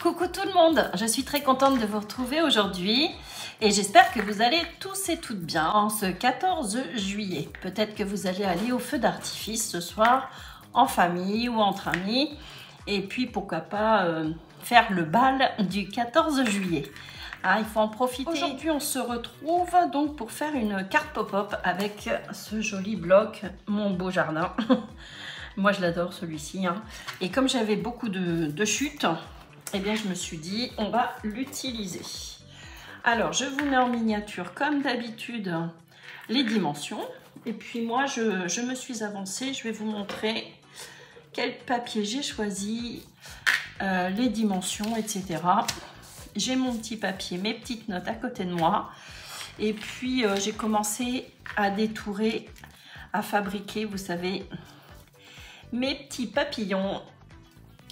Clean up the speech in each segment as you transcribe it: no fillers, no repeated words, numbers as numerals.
Coucou tout le monde, je suis très contente de vous retrouver aujourd'hui et j'espère que vous allez tous et toutes bien en ce 14 juillet. Peut-être que vous allez aller au feu d'artifice ce soir en famille ou entre amis et puis pourquoi pas faire le bal du 14 juillet. Ah, il faut en profiter. Aujourd'hui on se retrouve donc pour faire une carte pop-up avec ce joli bloc Mon Beau Jardin. Moi je l'adore celui-ci hein. Et comme j'avais beaucoup de chutes, eh bien, je me suis dit, on va l'utiliser. Alors, je vous mets en miniature, comme d'habitude, les dimensions. Et puis, moi, je me suis avancée. Je vais vous montrer quel papier j'ai choisi, les dimensions, etc. J'ai mon petit papier, mes petites notes à côté de moi. Et puis, j'ai commencé à détourer, à fabriquer, vous savez, mes petits papillons.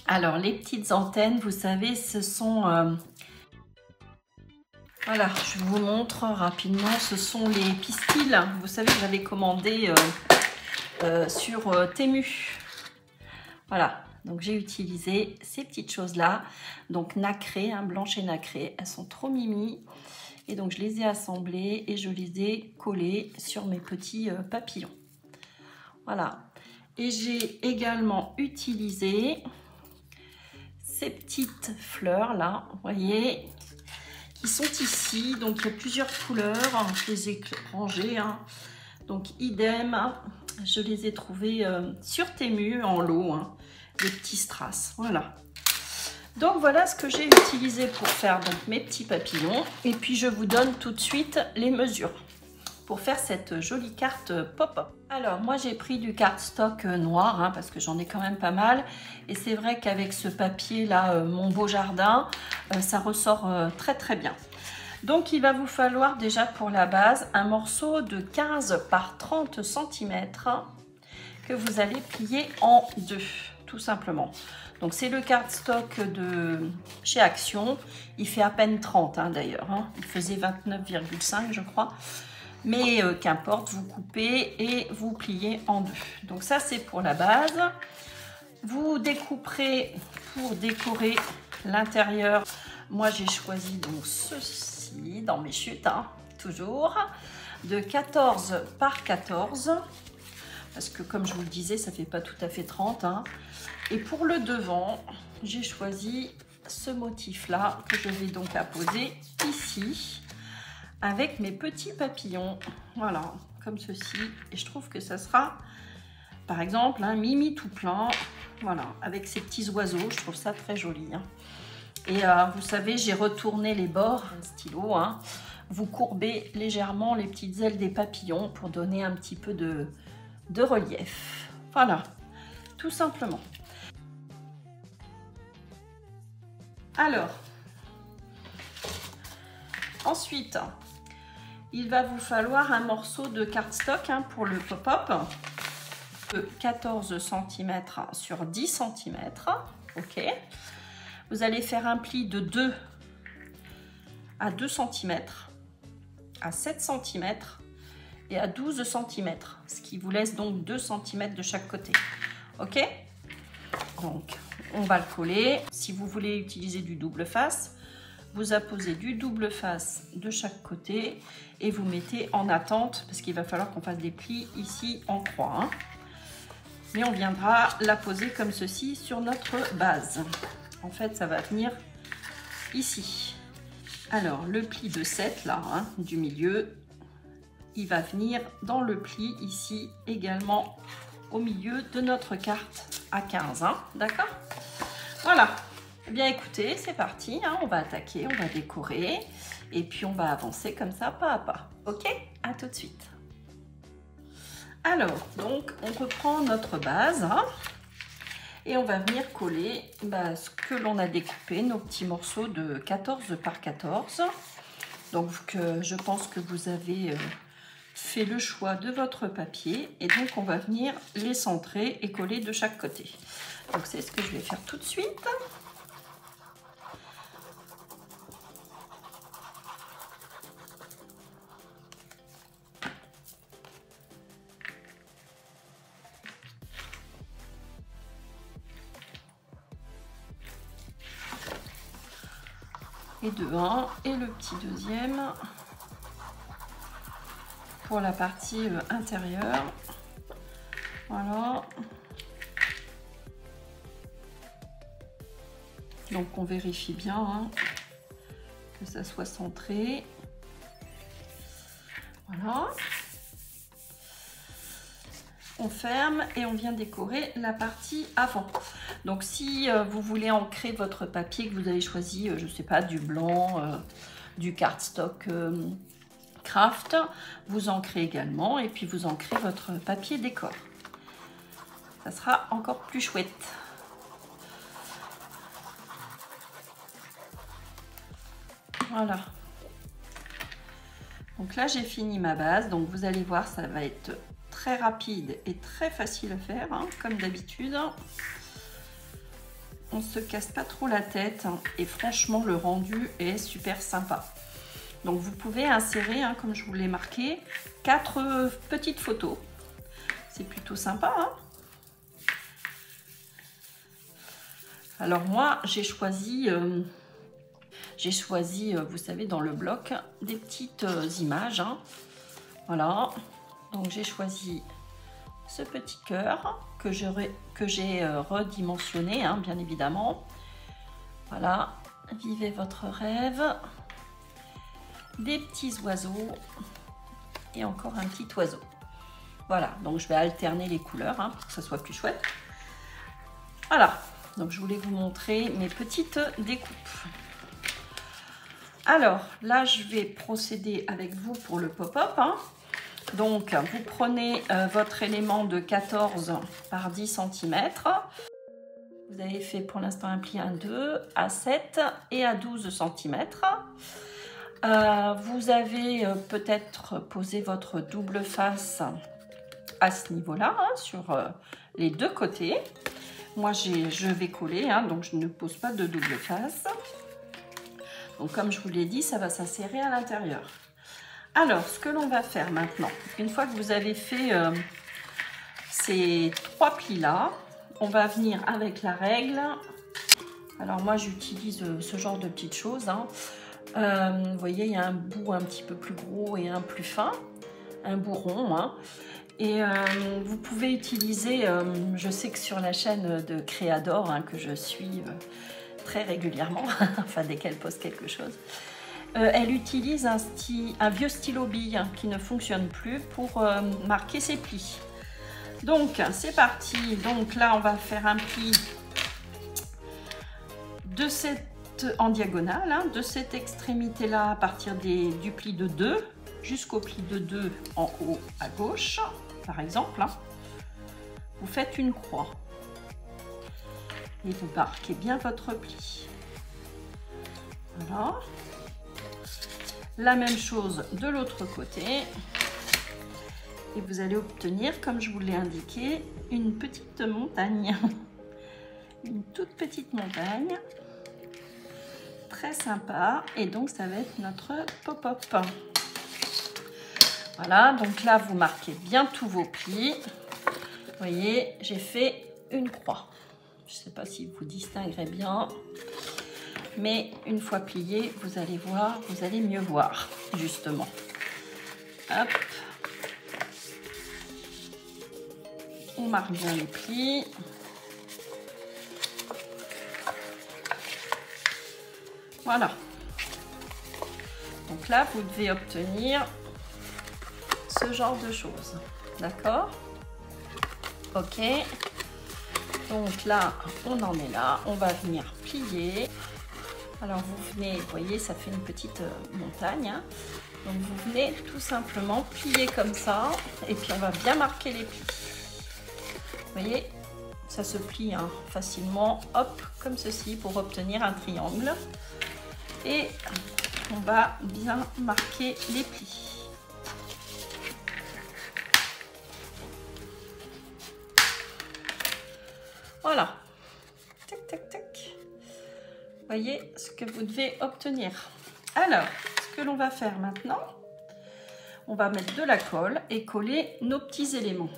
Alors, les petites antennes, vous savez, ce sont... Voilà, je vous montre rapidement. Ce sont les pistils. Vous savez que j'avais commandé sur Temu. Voilà, donc j'ai utilisé ces petites choses-là. Donc, nacrées, hein, blanches et nacrées. Elles sont trop mimi. Et donc, je les ai assemblées et je les ai collées sur mes petits papillons. Voilà. Et j'ai également utilisé... ces petites fleurs là, vous voyez, qui sont ici. Donc il y a plusieurs couleurs, hein, je les ai rangées, hein. Donc idem, je les ai trouvées sur Temu en lot, hein, des petits strass, voilà. Donc voilà ce que j'ai utilisé pour faire donc mes petits papillons. Et puis je vous donne tout de suite les mesures pour faire cette jolie carte pop-up. Alors moi j'ai pris du cardstock noir hein, parce que j'en ai quand même pas mal et c'est vrai qu'avec ce papier là Mon Beau Jardin ça ressort très très bien. Donc il va vous falloir déjà pour la base un morceau de 15 par 30 cm que vous allez plier en deux tout simplement. Donc c'est le cardstock de chez Action, il fait à peine 30 hein, d'ailleurs, hein. Il faisait 29,5 je crois. Mais qu'importe, vous coupez et vous pliez en deux. Donc ça, c'est pour la base. Vous découperez pour décorer l'intérieur. Moi, j'ai choisi donc ceci dans mes chutes, hein, toujours, de 14 par 14. Parce que comme je vous le disais, ça fait pas tout à fait 30. Hein. Et pour le devant, j'ai choisi ce motif-là que je vais donc apposer ici. Avec mes petits papillons, voilà, comme ceci. Et je trouve que ça sera, par exemple, un Mimi tout plein, voilà, avec ces petits oiseaux. Je trouve ça très joli. Hein. Et vous savez, j'ai retourné les bords, un stylo. Hein. Vous courbez légèrement les petites ailes des papillons pour donner un petit peu de relief. Voilà, tout simplement. Alors, ensuite... il va vous falloir un morceau de cardstock hein, pour le pop-up de 14 cm sur 10 cm. Ok. Vous allez faire un pli de 2 à 2 cm, à 7 cm et à 12 cm, ce qui vous laisse donc 2 cm de chaque côté. Ok. Donc, on va le coller. Si vous voulez utiliser du double face, vous apposez du double face de chaque côté et vous mettez en attente parce qu'il va falloir qu'on fasse des plis ici en croix. Hein. Mais on viendra la poser comme ceci sur notre base. En fait, ça va venir ici. Alors, le pli de 7 là, hein, du milieu, il va venir dans le pli ici également au milieu de notre carte à 15. Hein, d'accord? Voilà. Eh bien écoutez, c'est parti, hein, on va attaquer, on va décorer et puis on va avancer comme ça pas à pas. Ok? À tout de suite. Alors, donc on reprend notre base hein, et on va venir coller ce que l'on a découpé, nos petits morceaux de 14 par 14. Donc je pense que vous avez fait le choix de votre papier et donc on va venir les centrer et coller de chaque côté. Donc c'est ce que je vais faire tout de suite. et de 1 et le petit deuxième pour la partie intérieure. Voilà. Donc on vérifie bien hein, que ça soit centré. Voilà. On ferme et on vient décorer la partie avant. Donc si vous voulez ancrer votre papier que vous avez choisi, je sais pas, du blanc, du cardstock craft, vous ancrez également et puis vous ancrez votre papier décor. Ça sera encore plus chouette. Voilà. Donc là j'ai fini ma base, donc vous allez voir ça va être très rapide et très facile à faire hein, comme d'habitude. On se casse pas trop la tête hein, et franchement le rendu est super sympa. Donc vous pouvez insérer hein, comme je vous l'ai marqué 4 petites photos. C'est plutôt sympa hein. Alors moi j'ai choisi vous savez dans le bloc des petites images hein. Voilà, donc j'ai choisi ce petit cœur que j'ai redimensionné hein, bien évidemment. Voilà, vivez votre rêve. Des petits oiseaux et encore un petit oiseau. Voilà, donc je vais alterner les couleurs hein, pour que ça soit plus chouette. Voilà, donc je voulais vous montrer mes petites découpes. Alors là je vais procéder avec vous pour le pop-up hein. Donc vous prenez votre élément de 14 par 10 cm. Vous avez fait pour l'instant un pli à 2, à 7 et à 12 cm. Vous avez peut-être posé votre double face à ce niveau-là, hein, sur les deux côtés. Moi, je vais coller, hein, donc je ne pose pas de double face. Donc, comme je vous l'ai dit, ça va s'insérer à l'intérieur. Alors, ce que l'on va faire maintenant, une fois que vous avez fait ces 3 plis-là, on va venir avec la règle. Alors, moi, j'utilise ce genre de petites choses, hein. Vous voyez, il y a un bout un petit peu plus gros et un plus fin, un bout rond. Hein. Et vous pouvez utiliser, je sais que sur la chaîne de Créador, hein, que je suis très régulièrement, enfin dès qu'elle poste quelque chose, elle utilise un vieux stylo bille qui ne fonctionne plus pour marquer ses plis. Donc c'est parti, donc là on va faire un pli de en diagonale, hein, de cette extrémité là à partir du pli de 2 jusqu'au pli de 2 en haut à gauche par exemple, hein. Vous faites une croix et vous marquez bien votre pli. Voilà, la même chose de l'autre côté et vous allez obtenir, comme je vous l'ai indiqué, une petite montagne, une toute petite montagne. Très sympa, et donc ça va être notre pop-up. Voilà, donc là vous marquez bien tous vos plis. Vous voyez, j'ai fait une croix. Je ne sais pas si vous distinguerez bien, mais une fois plié, vous allez voir, vous allez mieux voir, justement. Hop. On marque bien les plis. Voilà. Donc là, vous devez obtenir ce genre de choses. D'accord? Ok. Donc là, on en est là. On va venir plier. Alors vous venez, vous voyez, ça fait une petite montagne. Hein. Donc vous venez tout simplement plier comme ça. Et puis on va bien marquer les plis. Vous voyez, ça se plie hein, facilement. Hop, comme ceci pour obtenir un triangle. Et on va bien marquer les plis. Voilà. Tac, tac, tac. Voyez ce que vous devez obtenir. Alors, ce que l'on va faire maintenant, on va mettre de la colle et coller nos petits éléments.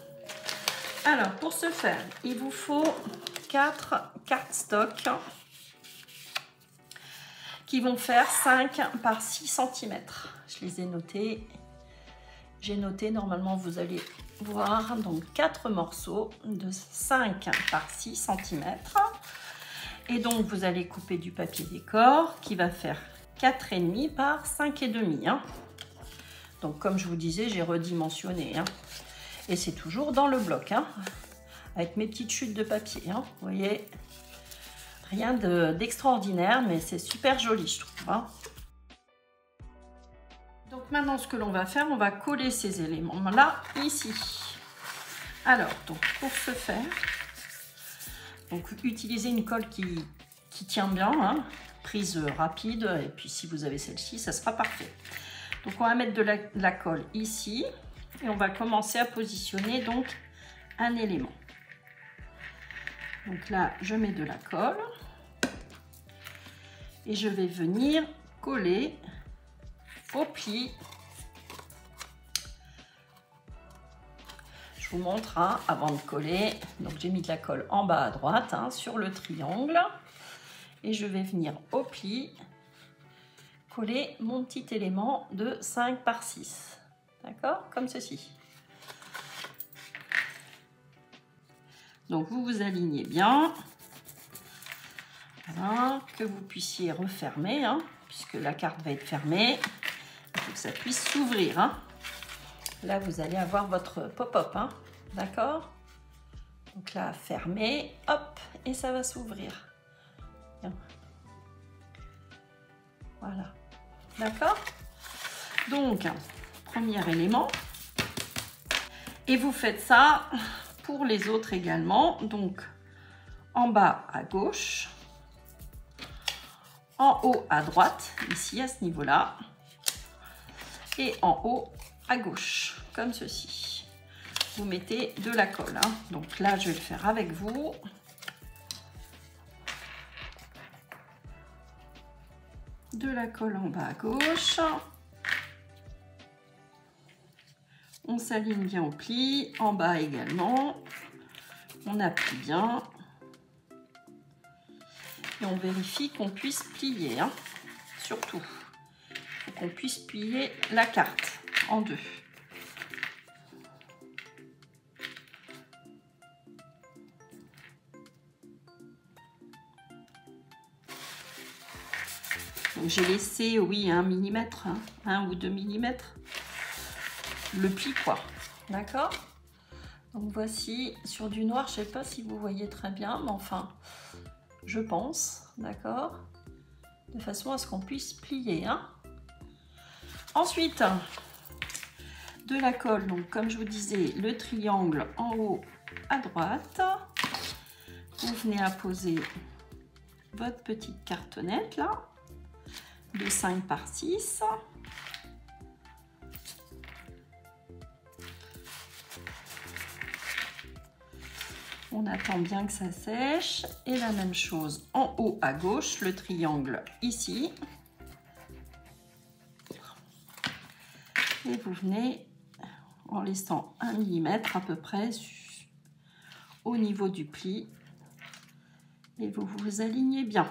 Alors, pour ce faire, il vous faut 4 cardstock qui vont faire 5 par 6 cm. Je les ai notés. J'ai noté, normalement vous allez voir, donc 4 morceaux de 5 par 6 cm. Et donc vous allez couper du papier décor qui va faire 4,5 par 5,5. Hein. Donc comme je vous disais, j'ai redimensionné. Hein. Et c'est toujours dans le bloc, hein, avec mes petites chutes de papier. Hein. Vous voyez, rien d'extraordinaire, mais c'est super joli, je trouve. Hein. Donc maintenant, ce que l'on va faire, on va coller ces éléments-là ici. Alors, donc pour ce faire, donc utilisez une colle qui tient bien, hein, prise rapide, et puis si vous avez celle-ci, ça sera parfait. Donc on va mettre de la colle ici, et on va commencer à positionner donc un élément. Donc là, je mets de la colle, et je vais venir coller au pli. Je vous montre hein, avant de coller. Donc j'ai mis de la colle en bas à droite hein, sur le triangle et je vais venir au pli coller mon petit élément de 5 par 6. D'accord, comme ceci. Donc vous vous alignez bien, voilà, que vous puissiez refermer hein, puisque la carte va être fermée. Il faut que ça puisse s'ouvrir. Hein. Là, vous allez avoir votre pop-up. Hein. D'accord? Donc là, fermez. Hop. Et ça va s'ouvrir. Voilà. D'accord? Donc, premier élément. Et vous faites ça pour les autres également. Donc, en bas à gauche. En haut à droite. Ici, à ce niveau-là. Et en haut à gauche, comme ceci. Vous mettez de la colle. Hein. Donc là, je vais le faire avec vous. De la colle en bas à gauche. On s'aligne bien au pli, en bas également. On appuie bien. Et on vérifie qu'on puisse plier, hein. Surtout. Qu'on puisse plier la carte en deux. J'ai laissé, oui, 1 mm, 1 ou 2 mm, le pli quoi, d'accord? Donc voici, sur du noir, je sais pas si vous voyez très bien, mais enfin, je pense, d'accord? De façon à ce qu'on puisse plier, hein? Ensuite, de la colle, donc comme je vous disais, le triangle en haut à droite. Vous venez à poser votre petite cartonnette là, de 5 par 6. On attend bien que ça sèche. Et la même chose en haut à gauche, le triangle ici. Et vous venez en laissant 1 mm à peu près au niveau du pli. Et vous vous alignez bien.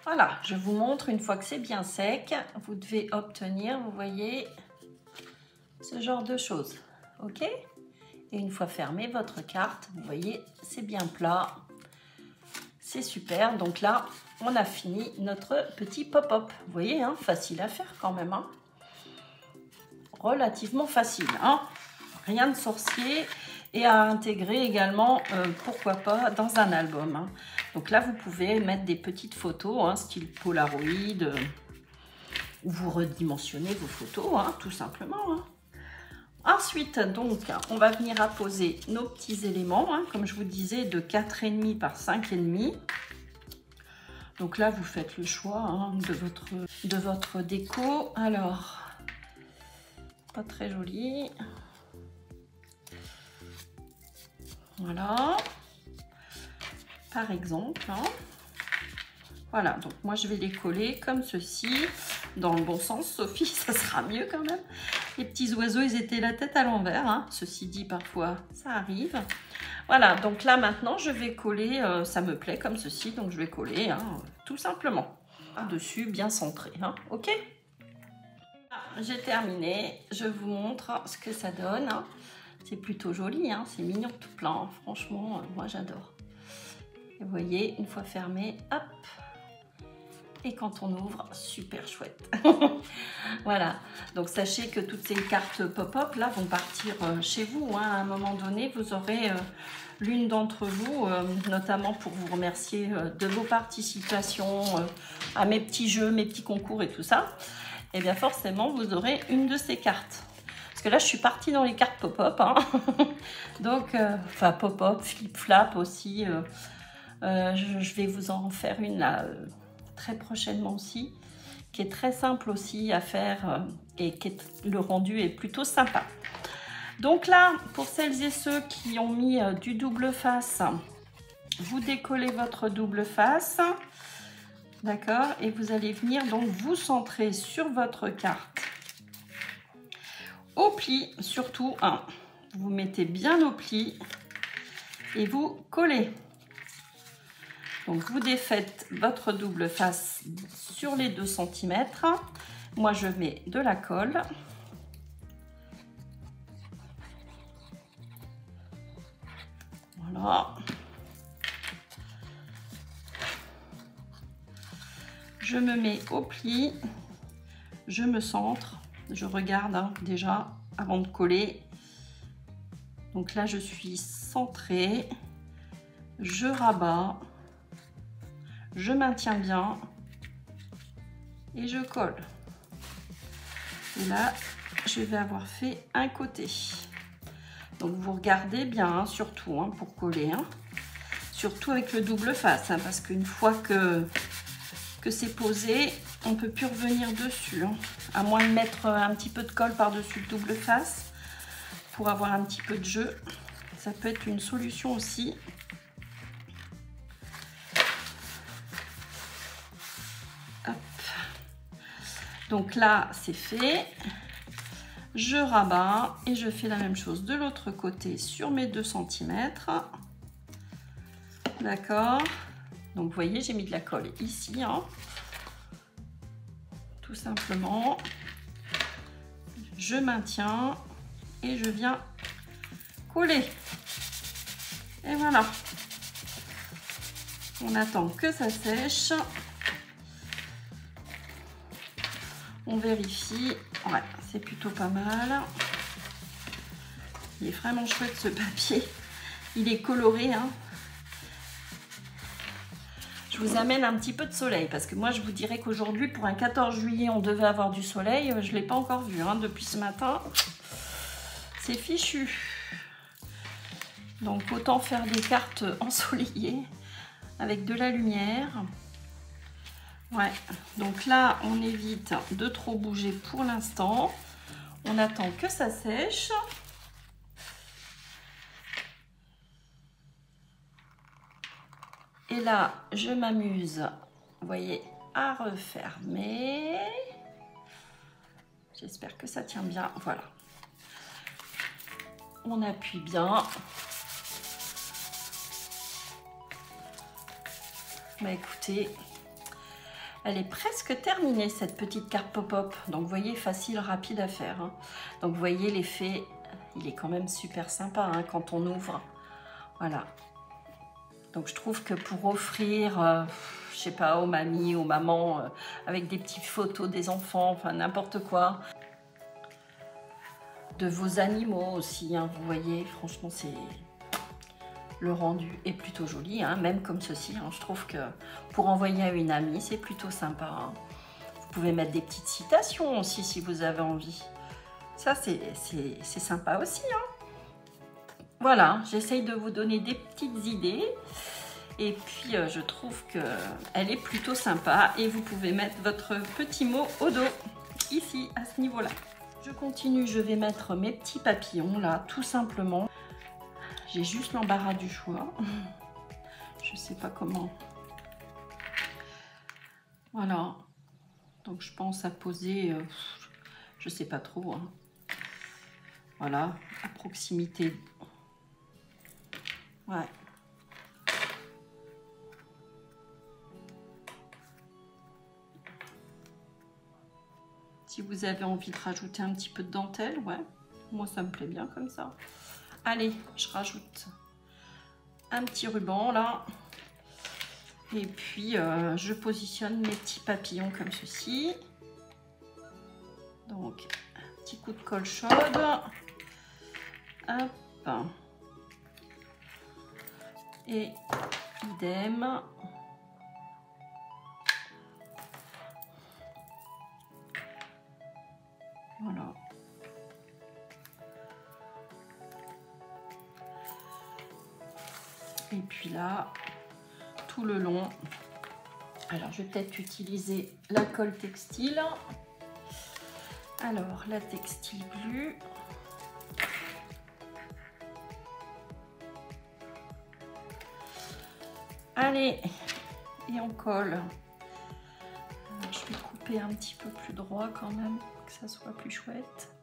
Voilà, je vous montre une fois que c'est bien sec, vous devez obtenir, vous voyez, ce genre de choses, ok? Et une fois fermée votre carte, vous voyez, c'est bien plat, c'est super. Donc là, on a fini notre petit pop-up, vous voyez, hein, facile à faire quand même, hein? Relativement facile, hein? Rien de sorcier. Et à intégrer également, pourquoi pas, dans un album. Hein. Donc là, vous pouvez mettre des petites photos, hein, style Polaroid, où vous redimensionnez vos photos, hein, tout simplement. Hein. Ensuite, donc, on va venir apposer nos petits éléments, hein, comme je vous disais, de 4,5 par 5,5. Donc là, vous faites le choix hein, de votre déco. Alors, pas très joli. Voilà, par exemple, hein. Voilà, donc moi je vais les coller comme ceci, dans le bon sens, Sophie, ça sera mieux quand même. Les petits oiseaux, ils étaient la tête à l'envers, hein. Ceci dit, parfois, ça arrive. Voilà, donc là, maintenant, je vais coller, ça me plaît comme ceci, donc je vais coller, hein, tout simplement. Dessus, bien centré, hein. Ok? J'ai terminé, je vous montre ce que ça donne. Hein. C'est plutôt joli, hein. C'est mignon tout plein, franchement, moi j'adore. Vous voyez, une fois fermé, hop, et quand on ouvre, super chouette. Voilà, donc sachez que toutes ces cartes pop-up là vont partir chez vous, hein. À un moment donné, vous aurez l'une d'entre vous, notamment pour vous remercier de vos participations à mes petits jeux, mes petits concours et tout ça. Et bien forcément, vous aurez une de ces cartes. Parce que là, je suis partie dans les cartes pop-up. Hein. Donc, enfin, pop-up, flip-flap aussi. Je vais vous en faire une là très prochainement aussi, qui est très simple aussi à faire et le rendu est plutôt sympa. Donc là, pour celles et ceux qui ont mis du double face, vous décollez votre double face, d'accord, et vous allez venir donc vous centrer sur votre carte. Au pli, surtout, hein, vous mettez bien au pli et vous collez. Donc, vous défaites votre double face sur les 2 cm. Moi, je mets de la colle. Voilà. Je me mets au pli. Je me centre. Je regarde hein, déjà avant de coller. Donc là, je suis centrée. Je rabats. Je maintiens bien et je colle. Et là, je vais avoir fait un côté. Donc, vous regardez bien, hein, surtout hein, pour coller. Hein. Surtout avec le double face, hein, parce qu'une fois que c'est posé, on ne peut plus revenir dessus. Hein, à moins de mettre un petit peu de colle par-dessus le double face pour avoir un petit peu de jeu. Ça peut être une solution aussi. Donc là, c'est fait. Je rabats et je fais la même chose de l'autre côté sur mes 2 cm. D'accord. Donc, vous voyez, j'ai mis de la colle ici. Hein. Tout simplement. Je maintiens et je viens coller. Et voilà. On attend que ça sèche. On vérifie. Ouais, c'est plutôt pas mal. Il est vraiment chouette ce papier. Il est coloré. Hein. Je vous amène un petit peu de soleil parce que moi je vous dirais qu'aujourd'hui pour un 14 juillet on devait avoir du soleil. Je ne l'ai pas encore vu hein, depuis ce matin. C'est fichu. Donc autant faire des cartes ensoleillées avec de la lumière. Ouais, donc là, on évite de trop bouger pour l'instant. On attend que ça sèche. Et là, je m'amuse, vous voyez, à refermer. J'espère que ça tient bien. Voilà. On appuie bien. Bah écoutez... Elle est presque terminée cette petite carte pop-up. Donc vous voyez, facile, rapide à faire. Hein. Donc vous voyez l'effet, il est quand même super sympa hein, quand on ouvre. Voilà. Donc je trouve que pour offrir, je sais pas, aux mamies, aux mamans, avec des petites photos des enfants, enfin n'importe quoi. De vos animaux aussi, hein, vous voyez, franchement c'est... Le rendu est plutôt joli, hein, même comme ceci. Hein, je trouve que pour envoyer à une amie, c'est plutôt sympa. Hein. Vous pouvez mettre des petites citations aussi si vous avez envie. Ça, c'est sympa aussi. Hein. Voilà, j'essaye de vous donner des petites idées. Et puis, je trouve qu'elle est plutôt sympa. Et vous pouvez mettre votre petit mot au dos, ici, à ce niveau-là. Je continue, je vais mettre mes petits papillons, là, tout simplement. J'ai juste l'embarras du choix. Je sais pas comment. Voilà. Donc je pense à poser, je sais pas trop. Hein. Voilà, à proximité. Ouais. Si vous avez envie de rajouter un petit peu de dentelle, ouais. Moi, ça me plaît bien comme ça. Allez, je rajoute un petit ruban là. Et puis, je positionne mes petits papillons comme ceci. Donc, un petit coup de colle chaude. Hop. Et idem. Voilà. Et puis là, tout le long, alors je vais peut-être utiliser la colle textile. Alors, la textile glue. Allez, et on colle. Alors, je vais couper un petit peu plus droit quand même, que ça soit plus chouette.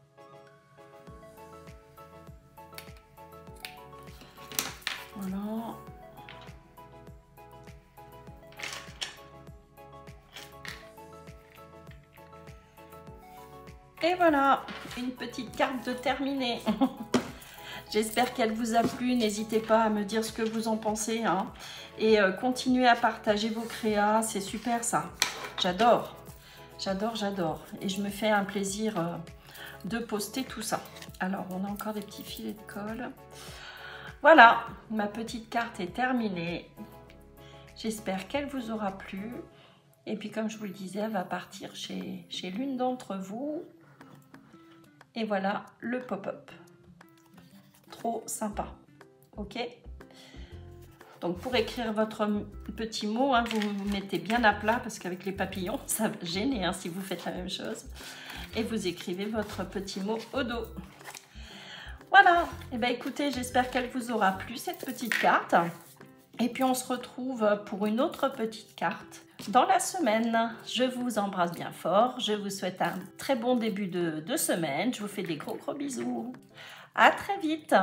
Voilà. Et voilà, une petite carte de terminée. J'espère qu'elle vous a plu. N'hésitez pas à me dire ce que vous en pensez. Hein. Et continuez à partager vos créas. C'est super ça. J'adore. J'adore, j'adore. Et je me fais un plaisir de poster tout ça. Alors, on a encore des petits filets de colle. Voilà, ma petite carte est terminée. J'espère qu'elle vous aura plu. Et puis, comme je vous le disais, elle va partir chez l'une d'entre vous. Et voilà le pop-up. Trop sympa. Ok? Donc, pour écrire votre petit mot, hein, vous vous mettez bien à plat parce qu'avec les papillons, ça va gêner hein, si vous faites la même chose. Et vous écrivez votre petit mot au dos. Voilà. Et bien, écoutez, j'espère qu'elle vous aura plu, cette petite carte. Et puis, on se retrouve pour une autre petite carte dans la semaine. Je vous embrasse bien fort. Je vous souhaite un très bon début de semaine. Je vous fais des gros bisous. À très vite.